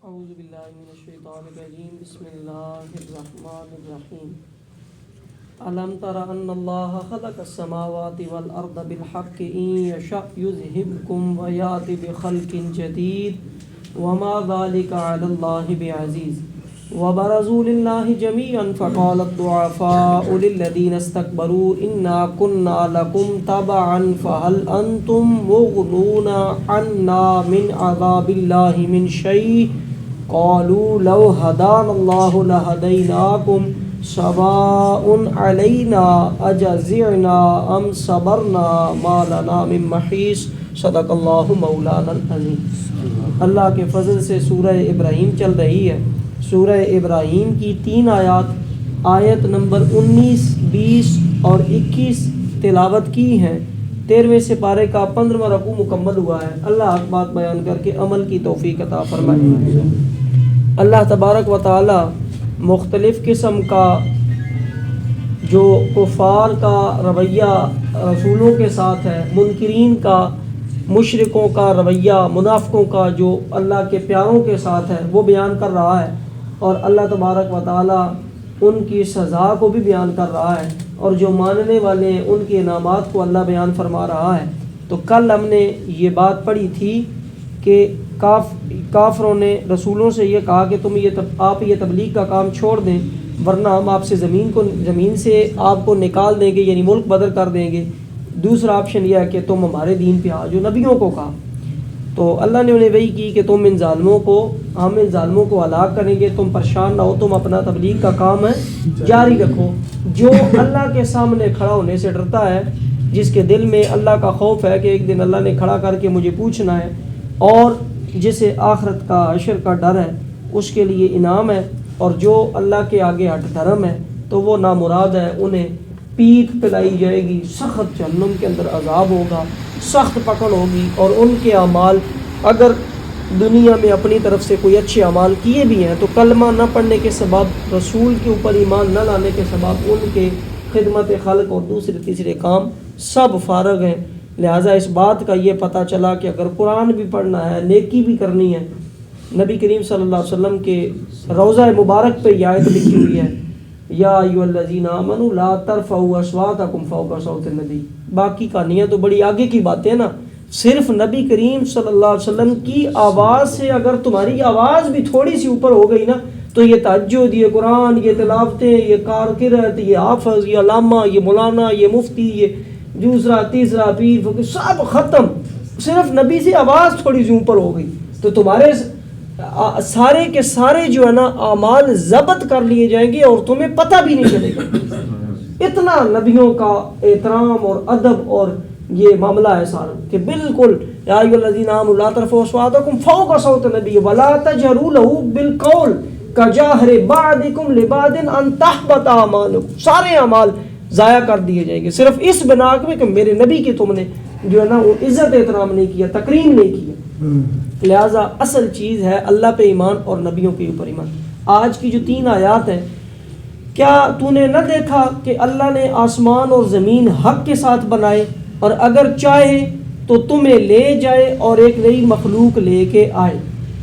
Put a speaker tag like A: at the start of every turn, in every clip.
A: اعوذ باللہ من الشیطان الرجیم بسم اللہ الرحمن الرحیم الم تر ان اللہ خلق السماوات والارض بالحق ان یشأ یذہبکم ویأت بخلق جدید وما ذلک علی اللہ بعزیز وبرزوا للہ جميعا فقال الضعفاء للذین استکبروا انا كنا لکم تبعا فهل انتم مغنون عنا من عذاب اللہ من شیء قالوا لو هدانا الله لهديناكم سواء علينا أجزعنا أم صبرنا ما لنا من محيص صدق اللہ مولانا العظیم۔ اللہ کے فضل سے سورہ ابراہیم چل رہی ہے۔ سورہ ابراہیم کی 3 آیات آیت نمبر 19، 20 اور 21 تلاوت کی ہیں۔ 13ویں سپارے کا 15واں رکوع مکمل ہوا ہے۔ اللہ حق بات بیان کر کے عمل کی توفیق عطا فرمائے۔ اللہ تبارک و تعالی مختلف قسم کا جو کفار کا رویہ رسولوں کے ساتھ ہے، منکرین کا، مشرکوں کا رویہ، منافقوں کا جو اللہ کے پیاروں کے ساتھ ہے، وہ بیان کر رہا ہے، اور اللہ تبارک و تعالی ان کی سزا کو بھی بیان کر رہا ہے، اور جو ماننے والے ہیں ان کے انعامات کو اللہ بیان فرما رہا ہے۔ تو کل ہم نے یہ بات پڑھی تھی کہ کافروں نے رسولوں سے یہ کہا کہ آپ یہ تبلیغ کا کام چھوڑ دیں، ورنہ ہم آپ سے زمین سے آپ کو نکال دیں گے، یعنی ملک بدر کر دیں گے۔ دوسرا آپشن یہ ہے کہ تم ہمارے دین پہ آ، جو نبیوں کو کہا۔ تو اللہ نے انہیں وہی کی کہ ہم ان ظالموں کو ہلاک کریں گے، تم پریشان نہ ہو، تم اپنا تبلیغ کا کام ہے جاری رکھو۔ جو اللہ کے سامنے کھڑا ہونے سے ڈرتا ہے، جس کے دل میں اللہ کا خوف ہے کہ ایک دن اللہ نے کھڑا کر کے مجھے پوچھنا ہے، اور جسے آخرت کا حشر کا ڈر ہے، اس کے لیے انعام ہے۔ اور جو اللہ کے آگے ہٹ دھرم ہے تو وہ نامراد ہے، انہیں پیٹ پلائی جائے گی، سخت جہنم کے اندر عذاب ہوگا، سخت پکڑ ہوگی، اور ان کے اعمال اگر دنیا میں اپنی طرف سے کوئی اچھے اعمال کیے بھی ہیں تو کلمہ نہ پڑھنے کے سبب، رسول کے اوپر ایمان نہ لانے کے سبب، ان کے خدمت خلق اور دوسرے تیسرے کام سب فارغ ہیں۔ لہٰذا اس بات کا یہ پتہ چلا کہ اگر قرآن بھی پڑھنا ہے، نیکی بھی کرنی ہے، نبی کریم صلی اللہ علیہ وسلم کے روضہ مبارک پہ یہ آیت لکھی ہوئی ہے، یا ایھا الذین آمنوا لا ترفعوا اصواتکم فوق صوت النبی۔ باقی کہانیاں تو بڑی آگے کی باتیں نا، صرف نبی کریم صلی اللہ علیہ وسلم کی آواز سے اگر تمہاری آواز بھی تھوڑی سی اوپر ہو گئی نا تو یہ تہجد، یہ قرآن، یہ تلاوتیں، یہ کارکرد، یہ حافظ، یہ علامہ، یہ مولانا، یہ مفتی، یہ دوسرا تیسرا پیر فقیر، سب ختم۔ صرف نبی سے آواز تھوڑی سی اوپر ہو گئی تو تمہارے سارے کے سارے جو ہے نا اعمال ضبط کر لیے جائیں گے اور تمہیں پتہ بھی نہیں چلے گا۔ اتنا نبیوں کا احترام اور ادب اور یہ معاملہ ہے سارا کہ بالکل یا ایھا الذین آمنوا لا ترفعوا اصواتکم فوق صوت النبی ولا تجہروا لہ بالقول کجہر بعضکم لبعض ان تحبط اعمالکم۔ سارے اعمال ضائع کر دیے جائیں گے صرف اس بنا میں کہ میرے نبی کی تم نے جو ہے نا وہ عزت احترام نہیں کیا، تکریم نہیں کیا۔ لہٰذا اصل چیز ہے اللہ پہ ایمان اور نبیوں کے اوپر ایمان۔ آج کی جو 3 آیات ہیں، کیا تو نے نہ دیکھا کہ اللہ نے آسمان اور زمین حق کے ساتھ بنائے، اور اگر چاہے تو تمہیں لے جائے اور ایک نئی مخلوق لے کے آئے۔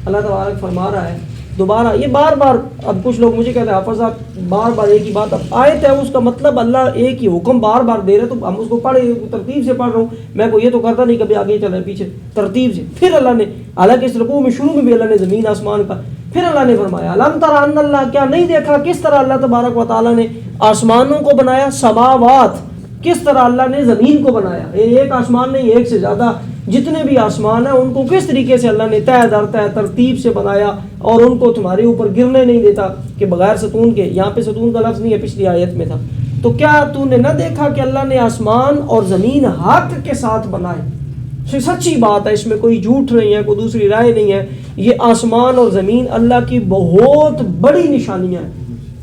A: اللہ تبارک فرما رہا ہے دوبارہ، یہ بار بار، اب کچھ لوگ مجھے کہتے ہیں حافظ صاحب بار بار ایک ہی بات، اب آیت ہے اس کا مطلب اللہ ایک ہی حکم بار بار دے رہے تو ہم اس کو پڑھے، ترتیب سے پڑھ رہا ہوں میں، کو یہ تو کرتا نہیں کبھی آگے چلے پیچھے، ترتیب سے۔ پھر اللہ نے، حالانکہ اس رکوع میں شروع میں بھی اللہ نے زمین آسمان کا، پھر اللہ نے فرمایا الم تر ان اللہ، کیا نہیں دیکھا کس طرح اللہ تبارک و تعالیٰ نے آسمانوں کو بنایا، سماوات، کس طرح اللہ نے زمین کو بنایا، ایک آسمان نہیں، ایک سے زیادہ جتنے بھی آسمان ہیں ان کو کس طریقے سے اللہ نے تہہ در تہہ ترتیب سے بنایا، اور ان کو تمہارے اوپر گرنے نہیں دیتا کہ بغیر ستون کے۔ یہاں پہ ستون کا لفظ نہیں ہے، پچھلی آیت میں تھا۔ تو کیا تو نے نہ دیکھا کہ اللہ نے آسمان اور زمین حق کے ساتھ بنائے؟ سچی بات ہے، اس میں کوئی جھوٹ نہیں ہے، کوئی دوسری رائے نہیں ہے۔ یہ آسمان اور زمین اللہ کی بہت بڑی نشانیاں ہیں،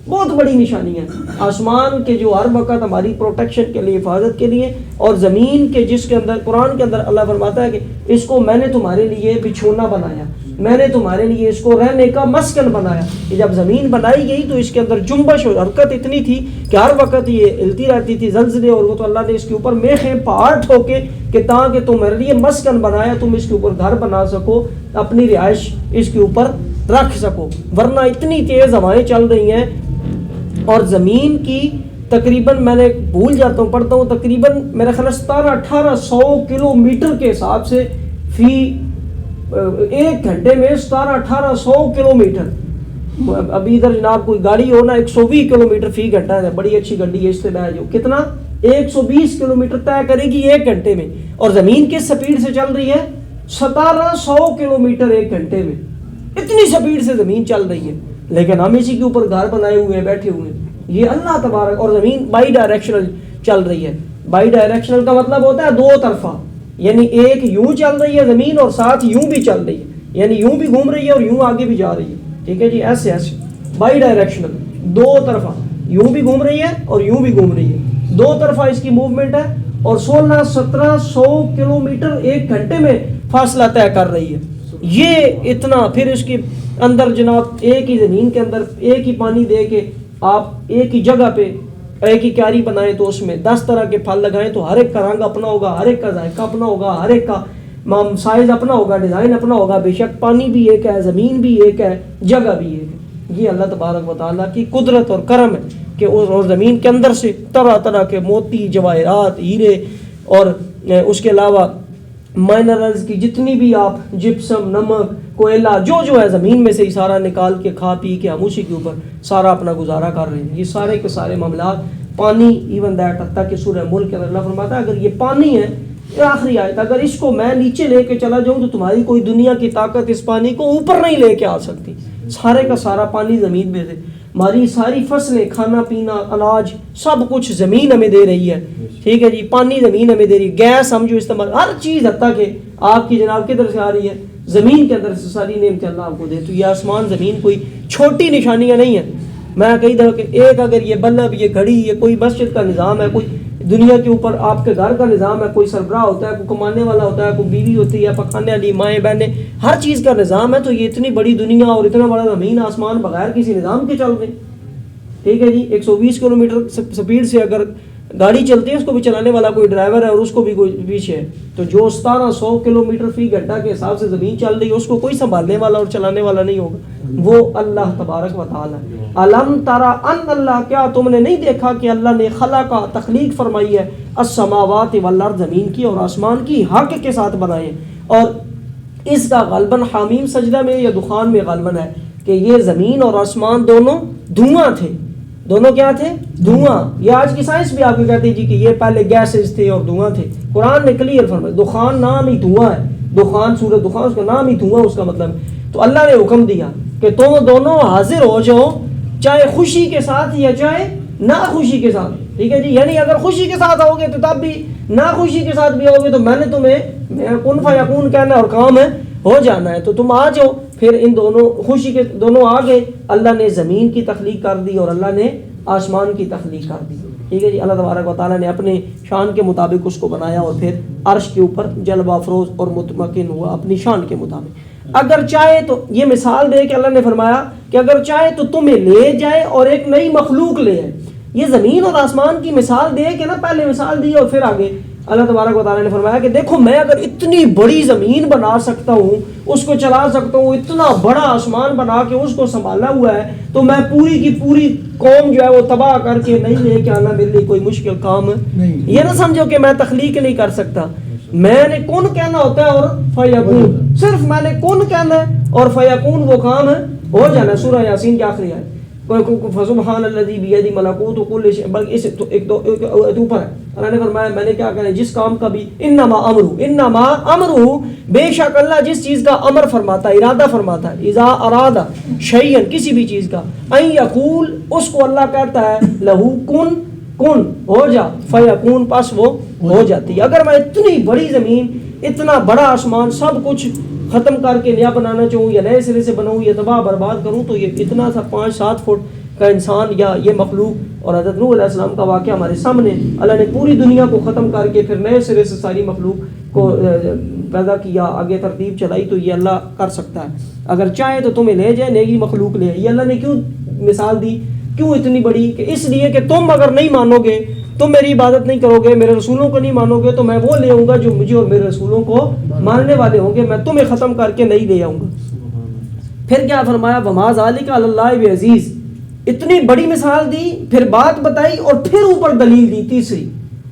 A: بہت بڑی نشانی ہے۔ آسمان کے جو ہر وقت ہماری پروٹیکشن کے لیے، حفاظت کے لیے، اور زمین کے جس کے اندر قرآن کے اندر اللہ فرماتا ہے کہ اس کو میں نے تمہارے لیے بچھونا بنایا، میں نے تمہارے لیے اس کو رہنے کا مسکن بنایا۔ کہ جب زمین بنائی گئی تو اس کے اندر جنبش اور حرکت اتنی تھی کہ ہر وقت یہ ہلتی رہتی تھی، زلزلے، اور وہ تو اللہ نے اس کے اوپر میخیں پہاڑ ٹھوکے کہ تاکہ تمہارے لیے مسکن بنایا، تم اس کے اوپر گھر بنا سکو، اپنی رہائش اس کے اوپر رکھ سکو، ورنہ اتنی تیز ہوائیں چل رہی ہیں اور زمین کی تقریباً میں نے بھول جاتا ہوں پڑھتا ہوں تقریباً میرا خیال 1700-1800 کلومیٹر کے حساب سے فی ایک گھنٹے میں 1700-1800 کلومیٹر. ابھی ادھر جناب کوئی گاڑی ہو نا 120 کلومیٹر فی گھنٹہ ہے، بڑی اچھی گاڑی ہے، اس سے جو کتنا 120 کلومیٹر طے کرے گی ایک گھنٹے میں، اور زمین کس سپیڈ سے چل رہی ہے 1700 کلومیٹر ایک گھنٹے میں. اتنی سپیڈ سے زمین چل رہی ہے، لیکن ہم اسی کے اوپر گھر بنائے ہوئے ہیں، بیٹھے ہوئے ہیں. یہ اللہ تبارک، اور زمین بائی ڈائریکشنل چل رہی ہے. بائی ڈائریکشنل کا مطلب ہوتا ہے دو طرفہ، یعنی ایک یوں چل رہی ہے زمین اور ساتھ یوں بھی چل رہی ہے، یعنی یوں بھی گھوم رہی ہے اور یوں آگے بھی جا رہی ہے. ٹھیک ہے جی، ایسے ایسے بائی ڈائریکشنل، دو طرفہ، یوں بھی گھوم رہی ہے اور یوں بھی گھوم رہی ہے، دو طرفہ اس کی موومنٹ ہے، اور 1600-1700 کلومیٹر ایک گھنٹے میں فاصلہ طے کر رہی ہے. یہ اتنا، پھر اس کے اندر جناب ایک ہی زمین کے اندر ایک ہی پانی دے کے آپ ایک ہی جگہ پہ ایک ہی کیاری بنائیں تو اس میں 10 طرح کے پھل لگائیں تو ہر ایک کا رنگ اپنا ہوگا، ہر ایک کا ذائقہ اپنا ہوگا، ہر ایک کا سائز اپنا ہوگا، ڈیزائن اپنا ہوگا. بے شک پانی بھی ایک ہے، زمین بھی ایک ہے، جگہ بھی ایک ہے. یہ اللہ تبارک و تعالیٰ کی قدرت اور کرم ہے کہ اور زمین کے اندر سے طرح طرح کے موتی، جواہرات، ہیرے اور اس کے علاوہ مائنرلز کی جتنی بھی آپ جپسم، نمک، کوئلہ، جو ہے زمین میں سے ہی سارا نکال کے کھا پی کے ہم اسی کے اوپر سارا اپنا گزارا کر رہے ہیں. یہ سارے کے سارے معاملات پانی، ایون دیٹ حتیٰ کہ سورہ ملک کے اندر اللہ فرماتا ہے اگر یہ پانی ہے، یہ آخری آیت، اگر اس کو میں نیچے لے کے چلا جاؤں تو تمہاری کوئی دنیا کی طاقت اس پانی کو اوپر نہیں لے کے آ سکتی. سارے کا سارا پانی زمین میں سے، ہماری ساری فصلیں، کھانا پینا، اناج، سب کچھ زمین ہمیں دے رہی ہے. ٹھیک ہے جی، پانی زمین ہمیں دے رہی ہے، گیس ہم جو استعمال، ہر چیز حتیٰ کہ آپ کی جناب کدھر سے آ رہی ہے، زمین کے اندر سے ساری نعمتیں اللہ آپ کو دے. تو یہ آسمان زمین کوئی چھوٹی نشانیاں نہیں ہیں. میں کئی دفعہ کہ ایک اگر یہ بلب، یہ گھڑی، یہ کوئی مسجد کا نظام ہے، کوئی دنیا کے اوپر آپ کے گھر کا نظام ہے، کوئی سربراہ ہوتا ہے، کوئی کمانے والا ہوتا ہے، کوئی بیوی ہوتی ہے، پکانے والی مائیں بہنیں، ہر چیز کا نظام ہے. تو یہ اتنی بڑی دنیا اور اتنا بڑا زمین آسمان بغیر کسی نظام کے چل رہے. ٹھیک ہے جی، 120 کلومیٹر سپیڈ سے اگر گاڑی چلتی ہے، اس کو بھی چلانے والا کوئی ڈرائیور ہے اور اس کو بھی کوئی پیچھے ہے. تو جو 1700 کلومیٹر فی گھنٹہ کے حساب سے زمین چل رہی ہے، اس کو کوئی سنبھالنے والا اور چلانے والا نہیں ہوگا، وہ اللہ تبارک و تعالیٰ. الم ترى ان اللہ، کیا تم نے نہیں دیکھا کہ اللہ نے خلق، تخلیق فرمائی ہے، السماوات والارض، زمین کی اور آسمان کی، حق کے ساتھ بنائے. اور اس کا غالباً حامیم سجدہ میں یا دخان میں غالباً ہے کہ یہ زمین اور آسمان دونوں دھواں تھے. دونوں کیا تھے؟ دھواں. یہ آج کی سائنس بھی آپ کو کہتے ہیں جی کہ یہ پہلے گیسز تھے اور دھواں تھے. قرآن نے کلیئر فرمایا، دخان نام ہی دھواں ہے. دخان، سورہ دخان، اس کا نام ہی دھواں، اس کا مطلب. تو اللہ نے حکم دیا کہ تم دونوں حاضر ہو جاؤ، چاہے خوشی کے ساتھ یا چاہے ناخوشی کے ساتھ. ٹھیک ہے جی، یعنی اگر خوشی کے ساتھ آؤ گے تو تب بھی، ناخوشی کے ساتھ بھی آؤ گے تو میں نے تمہیں کن فیکون کہنا اور کام ہے ہو جانا ہے. تو تم آ جاؤ. پھر ان دونوں خوشی کے دونوں آ گئے. اللہ نے زمین کی تخلیق کر دی اور اللہ نے آسمان کی تخلیق کر دی. ٹھیک ہے جی، اللہ تبارک و تعالیٰ نے اپنے شان کے مطابق اس کو بنایا اور پھر عرش کے اوپر جلوہ افروز اور مطمئن ہوا اپنی شان کے مطابق. اگر چاہے تو، یہ مثال دے کہ اللہ نے فرمایا کہ اگر چاہے تو تمہیں لے جائے اور ایک نئی مخلوق لے آئے. یہ زمین اور آسمان کی مثال دے کے نا، پہلے مثال دی اور پھر آگے اللہ تبارک و تعالیٰ نے فرمایا کہ دیکھو میں اگر اتنی بڑی زمین بنا سکتا ہوں، اس کو چلا سکتا ہوں، اتنا بڑا آسمان بنا کے اس کو سنبھالا ہوا ہے، تو میں پوری کی پوری قوم جو ہے وہ تباہ کر کے نہیں لے کے آنا میرے لیے کوئی مشکل کام نہیں. یہ نہ سمجھو کہ میں تخلیق نہیں کر سکتا. میں نے کن کہنا ہوتا ہے اور فیکون، صرف میں نے کن کہنا ہے اور فیکون وہ کام ہے ہو جانا. سورہ یاسین کی آخری ہے فسبحان الذی بیدہ ملکوت کل شیء، بلکہ اس ایک اوپر ہے. اللہ نے فرمایا میں نے کیا کرنا ہے، جس کام کا بھی انما امرہ، بے شک اللہ جس چیز کا امر فرماتا ہے، ارادہ فرماتا ہے، اذا اراد شیئا، کسی بھی چیز کا، ان یقول، اس کو اللہ کہتا ہے لہو کن، کن ہو جا، فیکون، پس وہ ہو جاتی ہے. اگر میں اتنی بڑی زمین، اتنا بڑا آسمان، سب کچھ ختم کر کے نیا بنانا چاہوں یا نئے سرے سے بناؤں یا تباہ برباد کروں، تو یہ اتنا سا 5-7 فٹ کا انسان یا یہ مخلوق، اور حضرت نوح علیہ السلام کا واقعہ ہمارے سامنے، اللہ نے پوری دنیا کو ختم کر کے پھر نئے سرے سے ساری مخلوق کو پیدا کیا، آگے ترتیب چلائی. تو یہ اللہ کر سکتا ہے. اگر چاہے تو تمہیں لے جائے، نئی مخلوق لے. یہ اللہ نے کیوں مثال دی، کیوں اتنی بڑی، کہ اس لیے کہ تم اگر نہیں مانو گے تم میری عبادت نہیں کرو گے، میرے رسولوں کو نہیں مانو گے، تو میں وہ لے آؤں گا جو مجھے اور میرے رسولوں کو ماننے والے ہوں گے، میں تمہیں ختم کر کے نہیں لے آؤں گا۔ پھر کیا فرمایا؟ وما ذالک علی اللہ بعزیز، اتنی بڑی مثال دی، پھر بات بتائی اور پھر اوپر دلیل دی تیسری،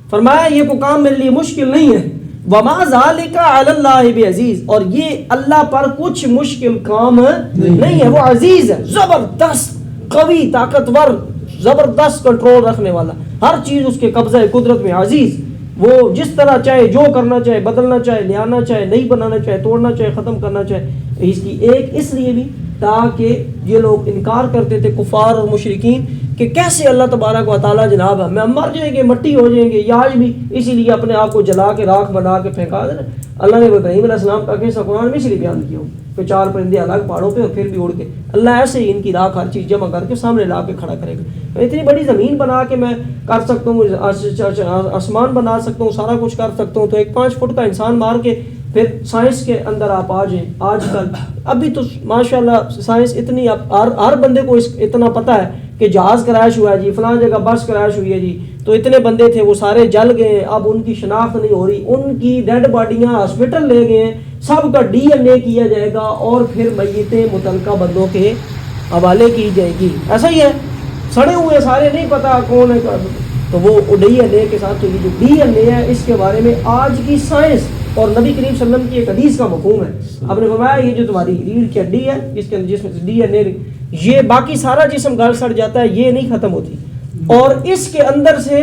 A: فرمایا یہ کو کام میرے لیے مشکل نہیں ہے، وما ذالک علی اللہ بعزیز، اور یہ اللہ پر کچھ مشکل کام نہیں ہے، وہ عزیز ہے، زبردست، قوی، طاقتور، زبردست کنٹرول رکھنے والا، ہر چیز اس کے قبضہ قدرت میں، عزیز، وہ جس طرح چاہے جو کرنا چاہے، بدلنا چاہے، لے آنا چاہے، نہیں بنانا چاہے، توڑنا چاہے، ختم کرنا چاہے۔ اس کی ایک اس لیے بھی تاکہ یہ لوگ انکار کرتے تھے کفار اور مشرکین کہ کیسے اللہ تبارک و تعالیٰ جناب ہے، میں مر جائیں گے، مٹی ہو جائیں گے، یا آج بھی اسی لیے اپنے آپ کو جلا کے راکھ بنا کے پھینکا دینا۔ اللہ نے ابراہیم علیہ السلام کا قصہ قرآن میں اس لیے بیان کیا کہ 4 پرندے الگ پہاڑوں پہ اور پھر بھی اڑ کے، اللہ ایسے ہی ان کی راکھ ہر چیز جمع کر کے سامنے لا کے کھڑا کرے گا۔ اتنی بڑی زمین بنا کے میں کر سکتا ہوں، آسمان بنا سکتا ہوں، سارا کچھ کر سکتا ہوں، تو ایک 5 فٹ کا انسان مار کے پھر سائنس کے اندر آپ آ جائیں، آج کل ابھی تو ماشاءاللہ سائنس اتنی، ہر بندے کو اتنا پتہ ہے کہ جہاز کریش ہوا ہے جی، فلاں جگہ بس کریش ہوئی ہے جی، تو اتنے بندے تھے وہ سارے جل گئے، اب ان کی شناخت نہیں ہو رہی، ان کی ڈیڈ باڈیاں ہاسپٹل لے گئے ہیں، سب کا ڈی این اے کیا جائے گا اور پھر میتیں متعلقہ بندوں کے حوالے کی جائے گی۔ ایسا ہی ہے، سڑے ہوئے سارے نہیں پتہ کون ہے، تو وہ ڈی این اے کے ساتھ، تو یہ جو ڈی این اے ہے اس کے بارے میں آج کی سائنس اور نبی کریم صلی اللہ علیہ وسلم کی ایک حدیث کا مفہوم ہے۔ آپ نے فرمایا یہ جو تمہاری ریڑھ کی ہڈی ہے جس کے اندر جس میں سے ڈی این اے، یہ باقی سارا جسم گل سڑ جاتا ہے، یہ نہیں ختم ہوتی، اور اس کے اندر سے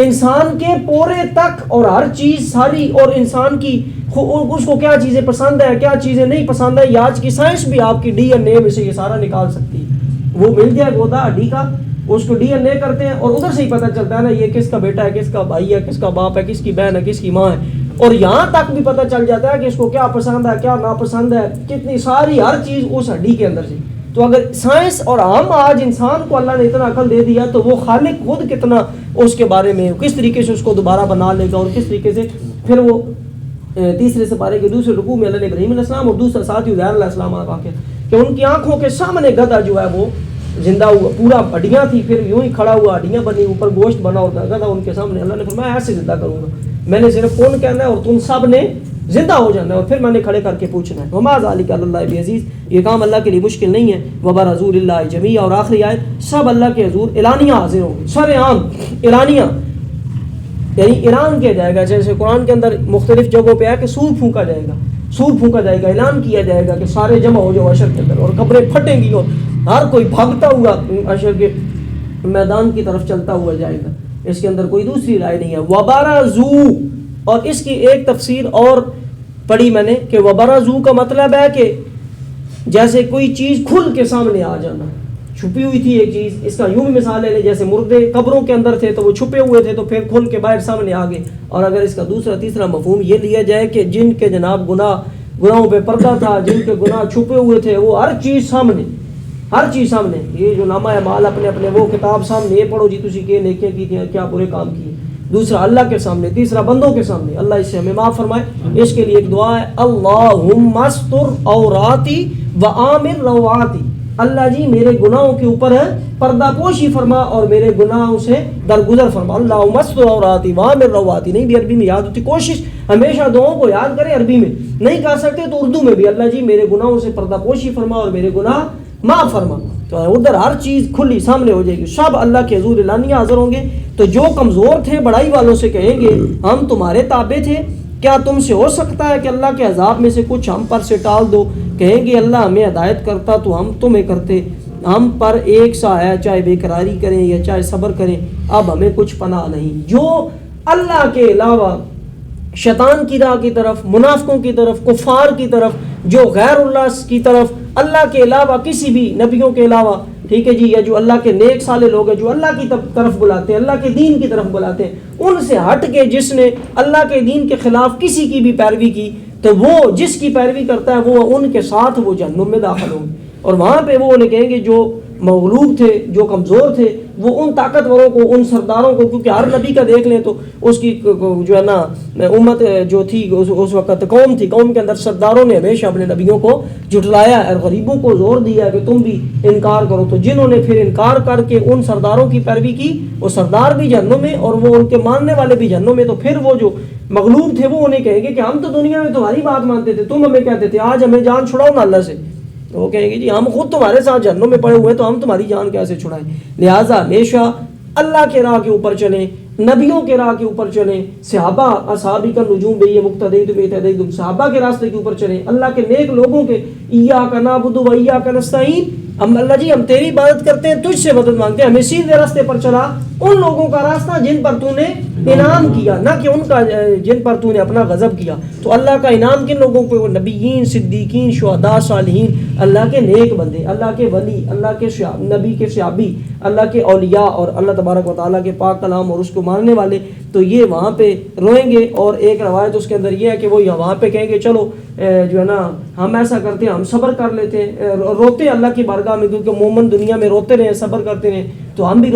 A: انسان کے پورے تک اور ہر چیز ساری، اور انسان کی اس کو کیا چیزیں پسند ہے کیا چیزیں نہیں پسند ہے، یہ آج کی سائنس بھی آپ کی ڈی این اے میں سے یہ سارا نکال سکتی ہے۔ وہ مل جائے گودا ہڈی کا، اس کو ڈی این اے کرتے ہیں اور ادھر سے ہی پتہ چلتا ہے نا یہ کس کا بیٹا ہے، کس کا بھائی ہے، کس کا باپ ہے، کس کی بہن ہے، کس کی ماں ہے، اور یہاں تک بھی پتہ چل جاتا ہے کہ اس کو کیا پسند ہے کیا ناپسند ہے، کتنی ساری ہر چیز اس ہڈی کے اندر سے۔ تو اگر سائنس اور ہم آج انسان کو اللہ نے اتنا عقل دے دیا تو وہ خالق خود کتنا اس کے بارے میں کس طریقے سے اس کو دوبارہ بنا لے گا، اور کس طریقے سے پھر وہ تیسرے سپارے کے دوسرے رکوع میں اللہ نے ابراہیم علیہ السلام اور دوسرا ساتھی عزیر علیہ السلام واقع کہ ان کی آنکھوں کے سامنے گدھا جو ہے وہ زندہ ہوا، پورا ہڈیاں تھی، پھر یوں ہی کھڑا ہوا، ہڈیاں بنی، اوپر گوشت بنا، اور گدھا ان کے سامنے۔ اللہ نے فرمایا ایسے زندہ کروں گا، میں نے صرف کون کہنا ہے اور تم سب نے زندہ ہو جانا ہے، اور پھر میں نے کھڑے کر کے پوچھنا ہے۔ وما ذالک علی اللہ بعزیز، یہ کام اللہ کے لیے مشکل نہیں ہے۔ وبرزوا للہ جمیعا، اور آخری آیت، سب اللہ کے حضور اعلانیہ حاضر ہوں گے، سر عام اعلانیہ، یعنی اعلان کیا جائے گا، جیسے قرآن کے اندر مختلف جگہوں پہ ہے کہ سور پھونکا جائے گا، سور پھونکا جائے گا، اعلان کیا جائے گا کہ سارے جمع ہو جاؤ حشر کے اندر، اور قبریں پھٹیں گی اور ہر کوئی بھاگتا ہوا حشر کے میدان کی طرف چلتا ہوا جائے گا۔ اس کے اندر کوئی دوسری رائے نہیں ہے۔ وبرزوا، اور اس کی ایک تفسیر اور پڑھی میں نے کہ وبرزوا کا مطلب ہے کہ جیسے کوئی چیز کھل کے سامنے آ جانا، چھپی ہوئی تھی ایک چیز، اس کا یوں بھی مثال ہے جیسے مردے قبروں کے اندر تھے تو وہ چھپے ہوئے تھے تو پھر کھل کے باہر سامنے آ گئے۔ اور اگر اس کا دوسرا تیسرا مفہوم یہ لیا جائے کہ جن کے جناب گناہوں پہ پردہ تھا، جن کے گناہ چھپے ہوئے تھے، وہ ہر چیز سامنے، ہر چیز سامنے، یہ جو نامہ اعمال اپنے اپنے وہ کتاب سامنے، یہ پڑھو جی تسی کے نیکیاں کی تھیں، کیا برے کام کیے، دوسرا اللہ کے سامنے، تیسرا بندوں کے سامنے۔ اللہ اس سے ہمیں معاف فرمائے۔ اس کے لیے ایک دعا ہے، اللہم استر عوراتی وآمن رواتی، اللہ جی میرے گناہوں کے اوپر پردہ پوشی فرما اور میرے گناہوں سے درگزر فرما۔ اللہم استر عوراتی وآمن رواتی، نہیں بھی عربی میں یاد ہوتی، کوشش ہمیشہ دعاؤں کو یاد کریں، عربی میں نہیں کر سکتے تو اردو میں بھی، اللہ جی میرے گناہوں سے پردہ پوشی فرما اور میرے گناہ معاف فرما۔ تو ادھر ہر چیز کھلی سامنے ہو جائے گی، سب اللہ کے حضور اعلانیہ حاضر ہوں گے۔ تو جو کمزور تھے بڑائی والوں سے کہیں گے ہم تمہارے تابع تھے، کیا تم سے ہو سکتا ہے کہ اللہ کے عذاب میں سے کچھ ہم پر سے ٹال دو؟ کہیں گے اللہ ہمیں ہدایت کرتا تو ہم تمہیں کرتے، ہم پر ایک سا ہے، چاہے بے قراری کریں یا چاہے صبر کریں، اب ہمیں کچھ پناہ نہیں۔ جو اللہ کے علاوہ شیطان کی راہ کی طرف، منافقوں کی طرف، کفار کی طرف، جو غیر اللہ کی طرف، اللہ کے علاوہ کسی بھی نبیوں کے علاوہ، ٹھیک ہے جی، یا جو اللہ کے نیک صالح لوگ ہیں جو اللہ کی طرف بلاتے ہیں، اللہ کے دین کی طرف بلاتے ہیں، ان سے ہٹ کے جس نے اللہ کے دین کے خلاف کسی کی بھی پیروی کی تو وہ جس کی پیروی کرتا ہے وہ ان کے ساتھ وہ جہنم میں داخل ہوں گے۔ اور وہاں پہ وہ انہیں کہیں گے جو مغلوب تھے، جو کمزور تھے، وہ ان طاقتوروں کو، ان سرداروں کو، کیونکہ ہر نبی کا دیکھ لیں تو اس کی جو ہے نا امت جو تھی اس وقت قوم تھی، قوم کے اندر سرداروں نے ہمیشہ اپنے نبیوں کو جھٹلایا اور غریبوں کو زور دیا کہ تم بھی انکار کرو. تو جنہوں نے پھر انکار کر کے ان سرداروں کی پیروی کی وہ سردار بھی جہنم میں اور وہ ان کے ماننے والے بھی جہنم میں. تو پھر وہ جو مغلوب تھے وہ انہیں کہیں گے کہ ہم تو دنیا میں تمہاری بات مانتے تھے، تم ہمیں کہتے تھے آج ہمیں جان چھڑاؤ نا اللہ سے. تو وہ کہیں گے جی ہم خود تمہارے ساتھ جہنم میں پڑے ہوئے تو ہم تمہاری جان کیسے چھڑائیں. لہٰذا ہمیشہ اللہ کے راہ کے اوپر چلیں، نبیوں کے راہ کے اوپر چلیں. صحابہ اصحابی کا نجوم بھی مقتدیتم، صحابہ کے راستے کے اوپر چلیں، اللہ کے نیک لوگوں کے ایاک نعبد و ایاک نستعین، ہم اللہ جی ہم تیری عبادت کرتے ہیں، تجھ سے مدد مانگتے ہیں، ہمیں سیدھے راستے پر چلا ان لوگوں کا راستہ جن پر تو نے انعام کیا، نہ کہ ان کا جن پر تو نے اپنا غضب کیا. تو اللہ کا انعام کن لوگوں کو؟ نبیین، صدیقین، شہداء، صالحین، اللہ کے نیک بندے، اللہ کے ولی، اللہ کے نبی کے صحابی، اللہ کے اولیاء اور اللہ تبارک و تعالیٰ کے پاک کلام اور اس کو ماننے والے. تو یہ وہاں پہ روئیں گے. اور ایک روایت اس کے اندر یہ ہے کہ وہ وہاں پہ کہیں گے چلو جو ہے نا ہم ایسا کرتے ہیں، ہم صبر کر لیتے ہیں، روتے ہیں اللہ کی بارگاہ میں، کیونکہ مومن دنیا میں روتے رہے، صبر کرتے رہے، تو ہم بھی